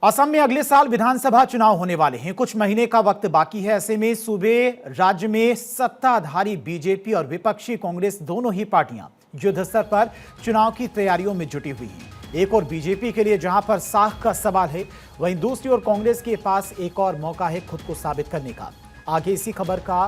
असम में अगले साल विधानसभा चुनाव होने वाले हैं। कुछ महीने का वक्त बाकी है। ऐसे में सूबे राज्य में सत्ताधारी बीजेपी और विपक्षी कांग्रेस दोनों ही पार्टियां युद्ध स्तर पर चुनाव की तैयारियों में जुटी हुई हैं। एक और बीजेपी के लिए जहां पर साख का सवाल है, वहीं दूसरी ओर कांग्रेस के पास एक और मौका है खुद को साबित करने का। आगे इसी खबर का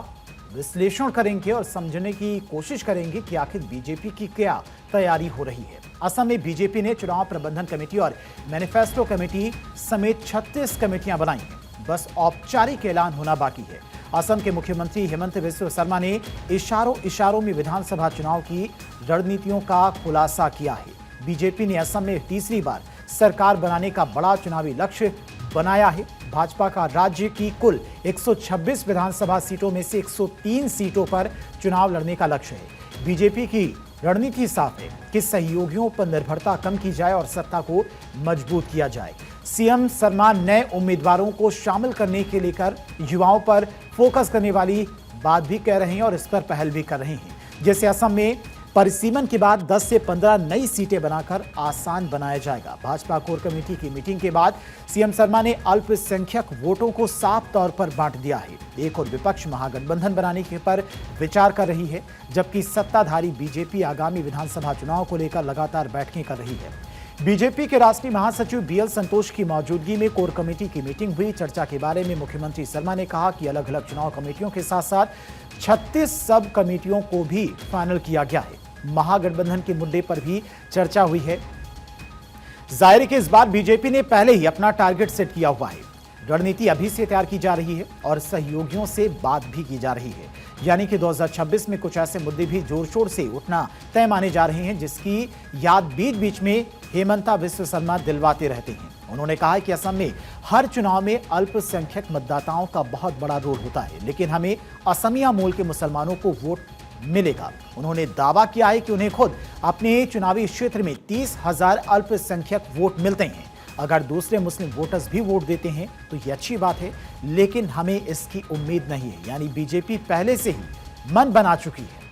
विश्लेषण करेंगे और समझने की कोशिश करेंगे कि आखिर बीजेपी की क्या तैयारी हो रही है। असम में बीजेपी ने चुनाव प्रबंधन कमेटी और मैनिफेस्टो कमेटी समेत 36 कमेटियां बनाई हैं। बस औपचारिक ऐलान होना बाकी है। असम के मुख्यमंत्री हेमंत बिस्वा शर्मा ने इशारों में विधानसभा चुनाव की रणनीतियों का खुलासा किया है। बीजेपी ने असम में तीसरी बार सरकार बनाने का बड़ा चुनावी लक्ष्य बनाया है। भाजपा का राज्य की कुल 126 विधानसभा सीटों में से 103 सीटों पर चुनाव लड़ने का लक्ष्य है। बीजेपी की रणनीति साफ है कि सहयोगियों पर निर्भरता कम की जाए और सत्ता को मजबूत किया जाए। सीएम शर्मा नए उम्मीदवारों को शामिल करने के लेकर युवाओं पर फोकस करने वाली बात भी कह रहे हैं और इस पर पहल भी कर रहे हैं। जैसे असम में परिसीमन के बाद 10 से 15 नई सीटें बनाकर आसान बनाया जाएगा। भाजपा कोर कमेटी की मीटिंग के बाद सीएम शर्मा ने अल्पसंख्यक वोटों को साफ तौर पर बांट दिया है। एक और विपक्ष महागठबंधन बनाने के पर विचार कर रही है, जबकि सत्ताधारी बीजेपी आगामी विधानसभा चुनाव को लेकर लगातार बैठकें कर रही है। बीजेपी के राष्ट्रीय महासचिव बीएल संतोष की मौजूदगी में कोर कमेटी की मीटिंग हुई। चर्चा के बारे में मुख्यमंत्री शर्मा ने कहा कि अलग अलग चुनाव कमेटियों के साथ साथ 36 सब कमेटियों को भी फाइनल किया गया है। महागठबंधन के मुद्दे पर भी चर्चा हुई है। जाहिर है कि इस बार बीजेपी ने पहले ही अपना टारगेट सेट किया हुआ है। रणनीति अभी से तैयार की जा रही है और सहयोगियों से बात भी की जा रही है। यानी कि 2026 में कुछ ऐसे मुद्दे भी जोर शोर से उठना तय माने जा रहे हैं, जिसकी याद बीच बीच में हेमंता बिस्वा शर्मा दिलवाते रहते हैं। उन्होंने कहा कि असम में हर चुनाव में अल्पसंख्यक मतदाताओं का बहुत बड़ा रोल होता है, लेकिन हमें असमिया मूल के मुसलमानों को वोट मिलेगा। उन्होंने दावा किया है कि उन्हें खुद अपने चुनावी क्षेत्र में 30,000 अल्पसंख्यक वोट मिलते हैं। अगर दूसरे मुस्लिम वोटर्स भी वोट देते हैं तो ये अच्छी बात है, लेकिन हमें इसकी उम्मीद नहीं है। यानी बीजेपी पहले से ही मन बना चुकी है।